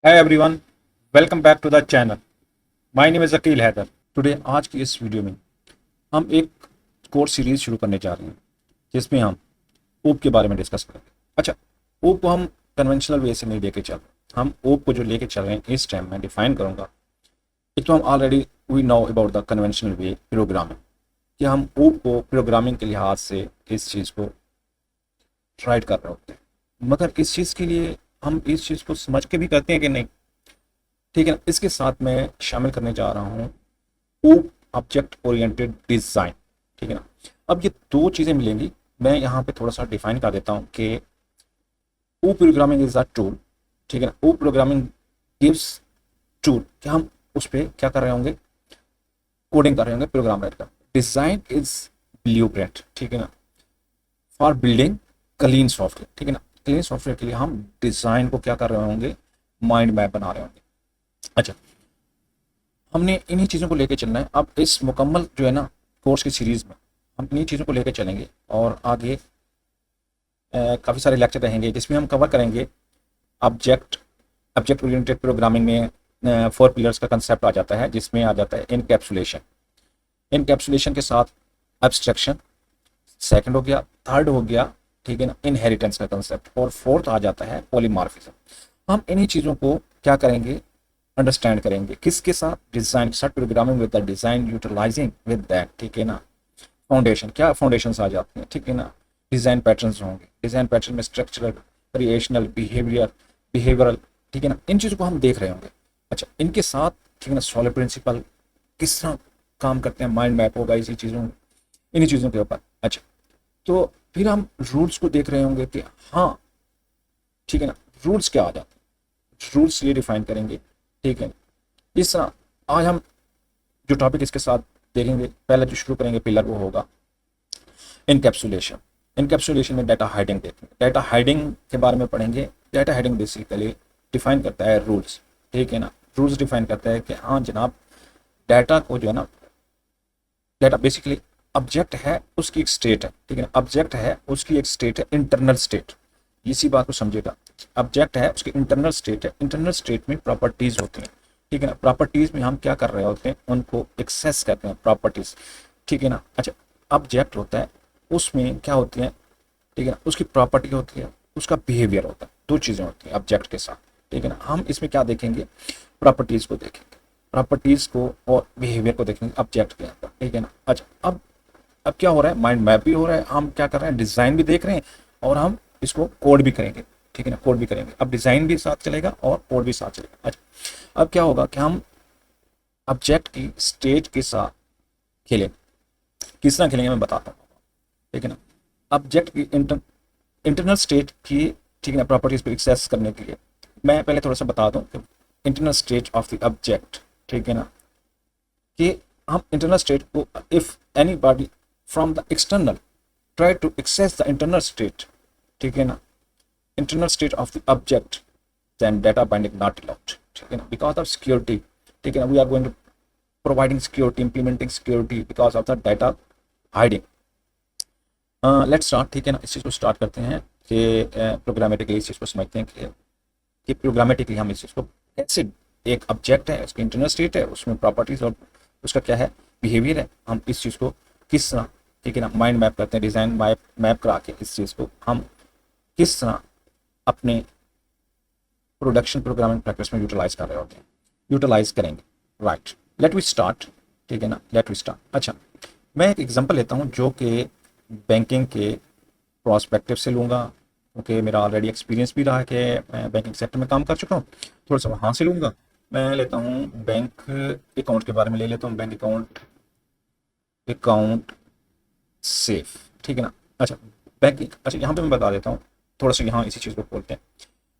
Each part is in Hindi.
Hi everyone, welcome back to the channel. My name is Akeel Haider. Today आज की इस वीडियो में हम एक कोर्स सीरीज शुरू करने जा रहे हैं जिसमें हम ओप के बारे में डिस्कस करेंगे. अच्छा, ओप को हम कन्वेंशनल वे से नहीं लेके चल रहे. हम ओप को जो लेके चल रहे हैं इस टाइम मैं डिफाइन करूंगा. एक तो हम already we know about the conventional way programming कि हम ओप को प्रोग्रामिंग के लिहाज से इस चीज़ को ट्राइड कर रहे होते हैं, मगर इस चीज़ के लिए हम इस चीज़ को समझ के भी करते हैं कि नहीं. ठीक है ना. इसके साथ मैं शामिल करने जा रहा हूँ ओप ऑब्जेक्ट ओरिएंटेड डिज़ाइन. ठीक है ना. अब ये दो चीज़ें मिलेंगी. मैं यहाँ पे थोड़ा सा डिफाइन कर देता हूँ कि ओ प्रोग्रामिंग इज अ टूल. ठीक है ना. ओ प्रोग्रामिंग गिव्स टूल कि हम उस पर क्या कर रहे होंगे, कोडिंग कर रहे होंगे प्रोग्राम राइट का. Design is blue print. ठीक है ना, फॉर बिल्डिंग क्लीन सॉफ्टवेयर. ठीक है ना. क्लीन सॉफ्टवेयर के लिए हम डिज़ाइन को क्या कर रहे होंगे, माइंड मैप बना रहे होंगे. अच्छा, हमने इन्हीं चीज़ों को लेके चलना है. अब इस मुकम्मल जो है ना कोर्स की सीरीज़ में हम इन्हीं चीज़ों को लेके चलेंगे और आगे काफ़ी सारे लेक्चर रहेंगे जिसमें हम कवर करेंगे ऑब्जेक्ट ऑब्जेक्ट ओरिएंटेड प्रोग्रामिंग में 4 पिलर्स का कंसेप्ट आ जाता है जिसमें आ जाता है इनकैप्सुलेशन. इनकैप्सुलेशन के साथ एब्स्ट्रैक्शन सेकंड हो गया, थर्ड हो गया ठीक है ना इनहेरिटेंस का कंसेप्ट, और फोर्थ आ जाता है पॉलीमॉर्फिज्म. हम इन्हीं चीज़ों को क्या करेंगे, अंडरस्टैंड करेंगे. किसके साथ, डिज़ाइन के साथ. Programming with the design utilizing with that. ठीक है ना. फाउंडेशन, क्या फाउंडेशंस आ जाती हैं. ठीक है ना. डिज़ाइन पैटर्न्स होंगे. डिज़ाइन पैटर्न में स्ट्रक्चरल, क्रिएशनल, बिहेवियरल. ठीक है ना. इन चीज़ों को हम देख रहे होंगे. अच्छा, इनके साथ ठीक है ना सॉलिड प्रिंसिपल किस तरह काम करते हैं, माइंड मैप होगा इसी चीज़ों, इन्हीं चीज़ों के ऊपर. अच्छा, तो फिर हम रूल्स को देख रहे होंगे कि हाँ ठीक है ना रूल्स क्या आ जाते हैं, रूल्स ये डिफाइन करेंगे. ठीक है. इस तरह आज हम जो टॉपिक इसके साथ देखेंगे, पहले जो शुरू करेंगे पिलर वो होगा इनकैप्सुलेशन. इनकैप्सुलेशन में डाटा हाइडिंग देखेंगे. डाटा हाइडिंग के बारे में पढ़ेंगे. डाटा हाइडिंग बेसिकली डिफाइन करता है रूल्स. ठीक है ना. रूल्स डिफाइन करता है कि हाँ जनाब, डाटा को जो है ना, डाटा बेसिकली ऑब्जेक्ट है उसकी एक स्टेट है. ठीक है ना. ऑब्जेक्ट है उसकी एक स्टेट है, इंटरनल स्टेट. इसी बात को समझिएगा. ऑब्जेक्ट है उसकी इंटरनल स्टेट है. इंटरनल स्टेट में प्रॉपर्टीज होती हैं. ठीक है ना. प्रॉपर्टीज में हम क्या कर रहे होते हैं, उनको एक्सेस करते हैं प्रॉपर्टीज. ठीक है ना. अच्छा, ऑब्जेक्ट होता है उसमें क्या होती है, ठीक है ना, उसकी प्रॉपर्टी होती है, उसका बिहेवियर होता है. दो चीज़ें होती हैं ऑब्जेक्ट के साथ. ठीक है ना. हम इसमें क्या देखेंगे, प्रॉपर्टीज को देखेंगे, प्रॉपर्टीज को और बिहेवियर को देखेंगे ऑब्जेक्ट के अंदर. ठीक है ना. अच्छा, अब क्या हो रहा है, माइंड मैप भी हो रहा है, हम क्या कर रहे हैं, डिज़ाइन भी देख रहे हैं और हम इसको कोड भी करेंगे. ठीक है ना. कोड भी करेंगे. अब डिज़ाइन भी साथ चलेगा और कोड भी साथ चलेगा. अच्छा, अब क्या होगा कि हम ऑब्जेक्ट की स्टेट के साथ खेलेंगे. किस तरह खेलेंगे मैं बताता हूँ. ठीक है ना. ऑब्जेक्ट की इंटरनल स्टेट की ठीक है ना प्रॉपर्टीज को एक्सेस करने के लिए मैं पहले थोड़ा सा बता दूं कि internal state of the object. ठीक है ना, कि हम इंटरनल स्टेट को if anybody from the external try to access the internal state, ठीक है ना, internal state of the object, then data binding not allowed. ठीक है ना, because of security. ठीक है ना, we are going to providing security, implementing security because of the data hiding. Let's start. ठीक है ना, इस चीज़ को स्टार्ट करते हैं कि प्रोग्रामेटिकली इस चीज़ को समझते हैं कि प्रोग्रामेटिकली हम इस चीज़ को कैसे, एक ऑब्जेक्ट है उसकी इंटरनल स्टेट है, उसमें प्रॉपर्टीज और उसका क्या है बिहेवियर है, हम इस चीज़ को किस तरह ठीक है ना माइंड मैप करते हैं, डिज़ाइन मैप करा के इस चीज़ को हम किस तरह अपने प्रोडक्शन प्रोग्रामिंग प्रैक्टिस में यूटिलाइज कर रहे होते हैं, यूटिलाइज करेंगे. Right, let we start. ठीक है ना, लेट वी स्टार्ट. अच्छा, मैं एक एग्जांपल लेता हूँ जो कि बैंकिंग के प्रोस्पेक्टिव से लूँगा क्योंकि मेरा ऑलरेडी एक्सपीरियंस भी रहा है कि मैं बैंकिंग सेक्टर में काम कर चुका हूँ. थोड़ा सा वहाँ से लूँगा. मैं लेता हूँ बैंक अकाउंट के बारे में ले लेता हूँ. Bank account, account safe. ठीक है ना. अच्छा, बैंक, अच्छा यहाँ पे मैं बता देता हूँ थोड़ा सा, यहाँ इसी चीज़ को बोलते हैं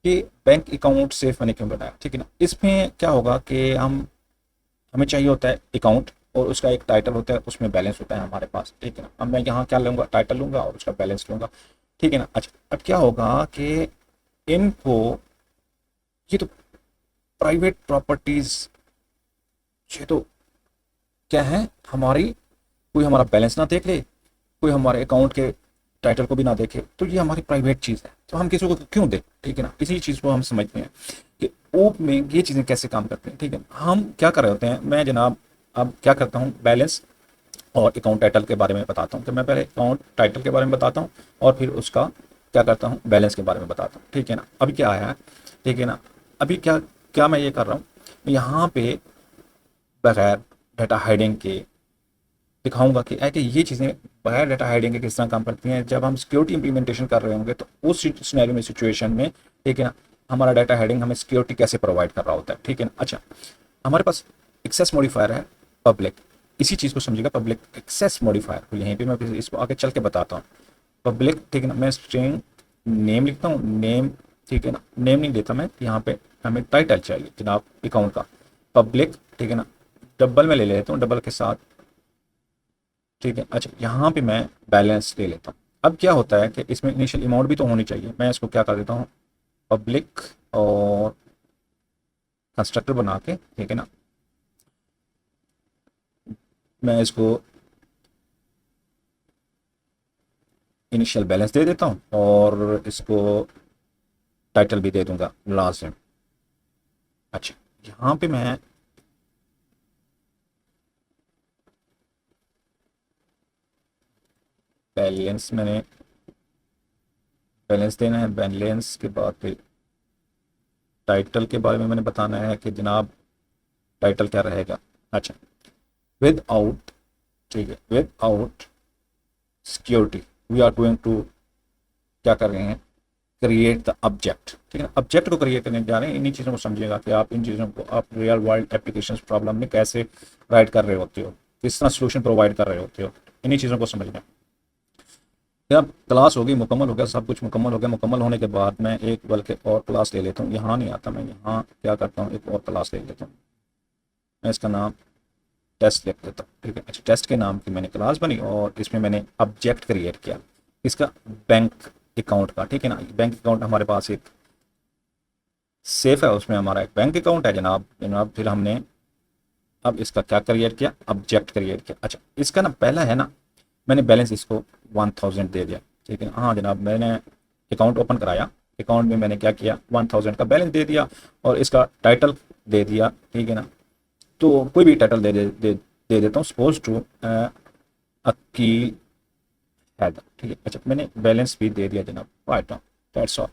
कि बैंक अकाउंट सेफ मैंने क्यों बनाया. ठीक है ना. इसमें क्या होगा कि हमें चाहिए होता है अकाउंट और उसका एक टाइटल होता है, उसमें बैलेंस होता है हमारे पास. ठीक है ना. अब मैं यहाँ क्या लूँगा, टाइटल लूँगा और उसका बैलेंस लूँगा. ठीक है ना. अच्छा, अब क्या होगा कि इनको, ये तो प्राइवेट प्रॉपर्टीज, ये तो क्या है हमारी, कोई हमारा बैलेंस ना देख ले, कोई हमारे अकाउंट के टाइटल को भी ना देखे, तो ये हमारी प्राइवेट चीज़ है, तो हम किसी को क्यों दें, ठीक है ना। इसी चीज़ को हम समझते हैं कि ओप में ये चीज़ें कैसे काम करती हैं, ठीक है। हम क्या कर रहे होते हैं, मैं जनाब अब क्या करता हूँ, बैलेंस और अकाउंट टाइटल के बारे में बताता हूँ। तो मैं पहले अकाउंट टाइटल के बारे में बताता हूँ और फिर उसका क्या करता हूँ, बैलेंस के बारे में बताता हूँ, ठीक है ना। अभी क्या आया है, ठीक है ना। अभी क्या क्या मैं ये कर रहा हूँ, यहाँ पे बगैर डाटा हाइडिंग के दिखाऊंगा कि है कि ये चीज़ें बगैर डाटा हाइडिंग के किस तरह काम करती हैं। जब हम सिक्योरिटी इंप्लीमेंटेशन कर रहे होंगे तो उस सिनेरियो में, सिचुएशन में, ठीक है ना, हमारा डाटा हाइडिंग हमें सिक्योरिटी कैसे प्रोवाइड कर रहा होता है, ठीक है ना। अच्छा, हमारे पास एक्सेस मॉडिफायर है पब्लिक, इसी चीज़ को समझिएगा, पब्लिक एक्सेस मॉडिफायर। तो यहीं पे मैं फिर इसको आगे चल के बताता हूँ। पब्लिक, ठीक है ना, मैं स्ट्रिंग नेम लिखता हूँ, नेम, ठीक है ना, नेम नहीं देता मैं यहाँ पे, हमें टाइटल चाहिए जनाब अकाउंट का, पब्लिक, ठीक है ना, डबल में ले लेता हूँ, डबल के साथ, ठीक है। अच्छा, यहाँ पे मैं बैलेंस ले लेता हूँ। अब क्या होता है कि इसमें इनिशियल अमाउंट भी तो होनी चाहिए, मैं इसको क्या कर देता हूँ, पब्लिक और कंस्ट्रक्टर बना के, ठीक है ना, मैं इसको इनिशियल बैलेंस दे देता हूँ और इसको टाइटल भी दे दूंगा लास्ट में। अच्छा, यहाँ पे मैं बैलेंस, मैंने बैलेंस देना है, बैलेंस के बाद फिर टाइटल के बारे में मैंने बताना है कि जनाब टाइटल क्या रहेगा। अच्छा, विद आउट, ठीक है, without security we are going to, क्या कर रहे हैं, क्रिएट द ऑब्जेक्ट, ठीक है ना। ऑब्जेक्ट को क्रिएट करने जा रहे हैं। इन्हीं चीज़ों को समझिएगा कि आप इन चीज़ों को आप रियल वर्ल्ड एप्लीकेशन प्रॉब्लम में कैसे राइट कर रहे होते हो, किस तरह सोल्यूशन प्रोवाइड कर रहे होते हो, इन्हीं चीज़ों को समझना। फिर अब क्लास होगी, मुकम्मल हो गया, सब कुछ मुकम्मल हो गया। मुकम्मल होने के बाद मैं एक बल्कि और क्लास ले लेता हूँ, यहाँ नहीं आता, मैं यहाँ क्या करता हूँ, एक और क्लास ले लेता हूँ, मैं इसका नाम टेस्ट लिख देता हूँ, ठीक है। अच्छा, टेस्ट के नाम की मैंने क्लास बनी और इसमें मैंने ऑब्जेक्ट क्रिएट किया, इसका बैंक अकाउंट का, ठीक है ना। बैंक अकाउंट हमारे पास एक सेफ है, उसमें हमारा एक बैंक अकाउंट है जनाब। जनाब फिर हमने अब इसका क्या क्रिएट किया, ऑब्जेक्ट क्रिएट किया। अच्छा, इसका ना पहला है ना, मैंने बैलेंस इसको 1000 दे दिया, ठीक है। हाँ जनाब, मैंने अकाउंट ओपन कराया, अकाउंट में मैंने क्या किया, 1000 का बैलेंस दे दिया और इसका टाइटल दे दिया, ठीक है ना। तो कोई भी टाइटल दे देता हूँ, सपोज टू अकील हैदर, ठीक है। अच्छा, मैंने बैलेंस भी दे दिया जनाब, राइट नाउ दैट्स ऑल।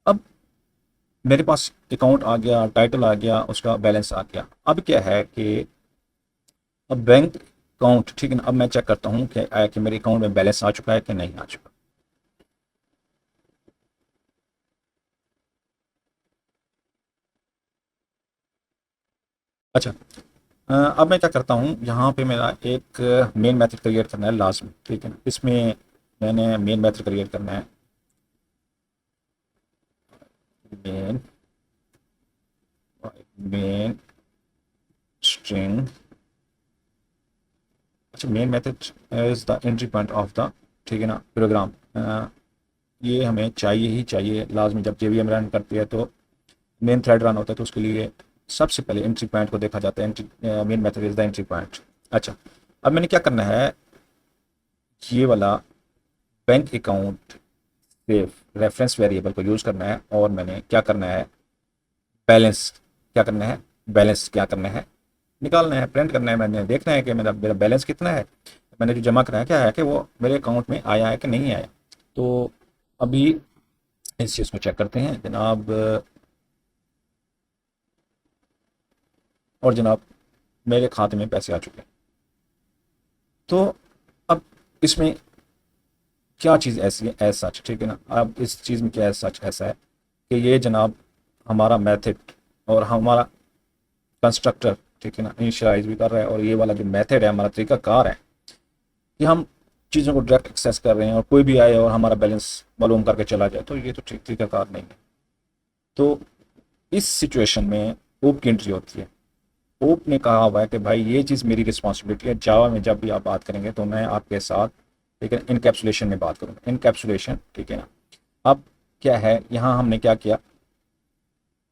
अब मेरे पास अकाउंट आ गया, टाइटल आ गया, उसका बैलेंस आ गया। अब क्या है कि अब बैंक अकाउंट, ठीक है ना, अब मैं चेक करता हूँ कि आया कि मेरे अकाउंट में बैलेंस आ चुका है कि नहीं आ चुका। अच्छा, अब मैं क्या करता हूँ, यहाँ पे मेरा एक मेन मेथड क्रिएट करना है लास्ट में, ठीक है ना। इसमें मैंने मेन मेथड क्रिएट करना है, मेन मेन स्ट्रिंग। अच्छा, main method is the entry point of the, ठीक है ना, प्रोग्राम। ये हमें चाहिए ही चाहिए लाजमी, जब जेवीएम रन करती है तो मेन थ्रेड रन होता है, तो उसके लिए सबसे पहले एंट्री पॉइंट को देखा जाता है। Entry main method is the entry point. अच्छा, अब मैंने क्या करना है, ये वाला bank account safe reference variable को यूज़ करना है और मैंने क्या करना है, बैलेंस क्या करना है, बैलेंस क्या करना है, निकालना है, प्रिंट करना है। मैंने देखना है कि मेरा मेरा बैलेंस कितना है, मैंने जो जमा कराया क्या है कि वो मेरे अकाउंट में आया है कि नहीं आया। तो अभी इस चीज़ को चेक करते हैं जनाब। और जनाब मेरे खाते में पैसे आ चुके हैं। तो अब इसमें क्या चीज़ ऐसी है एज सच, ठीक है ना। अब इस चीज़ में क्या एज सच ऐसा है कि ये जनाब हमारा मेथड और हमारा कंस्ट्रक्टर, ठीक है ना, इनिशियलाइज भी कर रहा है, और ये वाला जो मेथड है, हमारा तरीका कार है कि हम चीज़ों को डायरेक्ट एक्सेस कर रहे हैं और कोई भी आए और हमारा बैलेंस मालूम करके चला जाए, तो ये तो ठीक तरीका कार नहीं है। तो इस सिचुएशन में ओप की एंट्री होती है। ओप ने कहा हुआ है कि भाई ये चीज़ मेरी रिस्पॉन्सिबिलिटी है, जावा में जब भी आप बात करेंगे तो मैं आपके साथ, ठीक है, इनकैप्सुलेशन में बात करूँगा, इनकैप्सुलेशन, ठीक है ना। अब क्या है, यहाँ हमने क्या किया,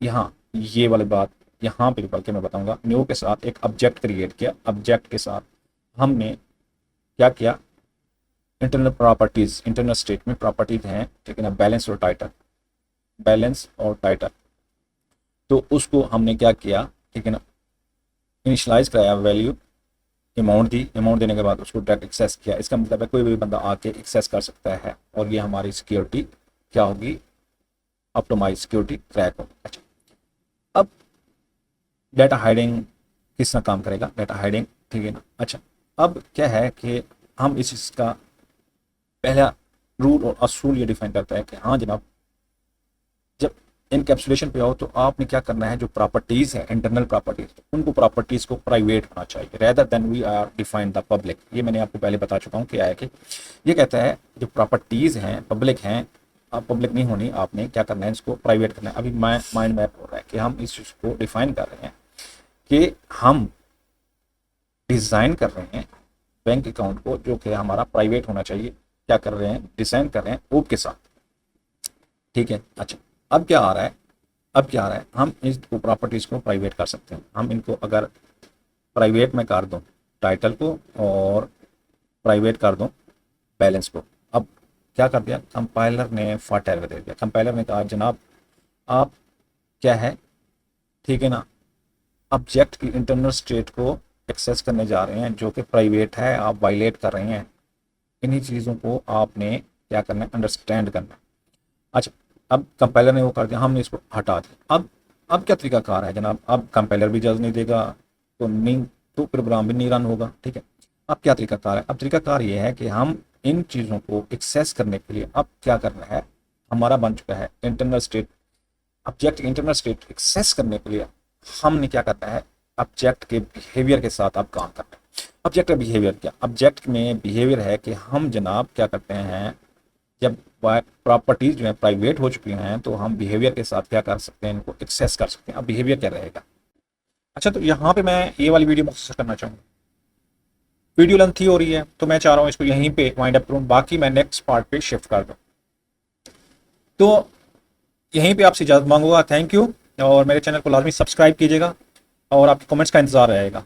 यहाँ ये वाली बात यहाँ पे बल्कि मैं बताऊंगा, न्यू के साथ एक ऑब्जेक्ट क्रिएट किया, ऑब्जेक्ट के साथ हमने क्या किया, इंटरनल प्रॉपर्टीज, इंटरनल स्टेट में प्रॉपर्टीज हैं, ठीक है ना, बैलेंस और टाइटल, बैलेंस और टाइटल। तो उसको हमने क्या किया, ठीक है ना, इनिशलाइज कराया, वैल्यू अमाउंट दी, अमाउंट देने के बाद उसको डायरेक्ट एक्सेस किया। इसका मतलब है कोई भी बंदा आके एक्सेस कर सकता है और ये हमारी सिक्योरिटी क्या होगी, ऑप्टिमाइज सिक्योरिटी क्रैक होगी। अच्छा, अब डाटा हाइडिंग किस तरह काम करेगा, डाटा हाइडिंग, ठीक है ना। अच्छा, अब क्या है कि हम इस इसका पहला रूल और असूल ये डिफाइन करता है कि हाँ जनाब, जब इनकैप्सुलेशन पे आओ तो आपने क्या करना है, जो प्रॉपर्टीज है इंटरनल प्रॉपर्टीज, उनको प्रॉपर्टीज को प्राइवेट होना चाहिए rather than we are define the public. ये मैंने आपको पहले बता चुका हूँ क्या है कि ये कहता है जो प्रॉपर्टीज हैं पब्लिक हैं, अब पब्लिक नहीं होनी, आपने क्या करना है, इसको प्राइवेट करना है। अभी माइंड मैप हो रहा है कि हम इस चीज़ को डिफाइन कर रहे हैं कि हम डिज़ाइन कर रहे हैं बैंक अकाउंट को जो कि हमारा प्राइवेट होना चाहिए, क्या कर रहे हैं, डिज़ाइन कर रहे हैं ओप के साथ, ठीक है। अच्छा, अब क्या आ रहा है, अब क्या आ रहा है, हम इसको प्रॉपर्टीज़ को प्राइवेट कर सकते हैं। हम इनको अगर प्राइवेट में कर दूँ टाइटल को और प्राइवेट कर दूँ बैलेंस को, अब क्या कर दिया, कंपाइलर ने फॉल्ट एरर दे दिया। कंपाइलर ने कहा जनाब आप क्या है, ठीक है ना, ऑब्जेक्ट की इंटरनल स्टेट को एक्सेस करने जा रहे हैं जो कि प्राइवेट है, आप वायलेट कर रहे हैं। इन्हीं चीज़ों को आपने क्या करना है, अंडरस्टैंड करना है। अच्छा, अब कंपाइलर ने वो कर दिया, हमने इसको हटा दिया। अब क्या तरीकाकार है जनाब, अब कंपाइलर भी जज नहीं देगा तो नहीं, तो प्रोग्राम भी नहीं रन होगा, ठीक है। अब क्या तरीकाकार है, अब तरीकाकार ये है कि हम इन चीज़ों को एक्सेस करने के लिए अब क्या करना है, हमारा बन चुका है internal state, object internal state access करने के लिए हमने क्या करना है, ऑब्जेक्ट के बिहेवियर के साथ अब काम करना है। ऑब्जेक्ट का बिहेवियर क्या, ऑब्जेक्ट में बिहेवियर है कि हम जनाब क्या करते हैं, जब प्रॉपर्टीज जो है प्राइवेट हो चुकी हैं तो हम बिहेवियर के साथ क्या कर सकते हैं, इनको एक्सेस कर सकते हैं। अब बिहेवियर क्या रहेगा। अच्छा, तो यहाँ पे मैं ये वाली वीडियो मुख्तसर करना चाहूँगा, वीडियो लेंथी हो रही है तो मैं चाह रहा हूँ इसको यहीं पे वाइंड अप करूँ, बाकी मैं नेक्स्ट पार्ट पे शिफ्ट कर दूँ। तो यहीं पे आपसे इजाज़त मांगूंगा, थैंक यू, और मेरे चैनल को लाजमी सब्सक्राइब कीजिएगा और आपके कमेंट्स का इंतज़ार रहेगा।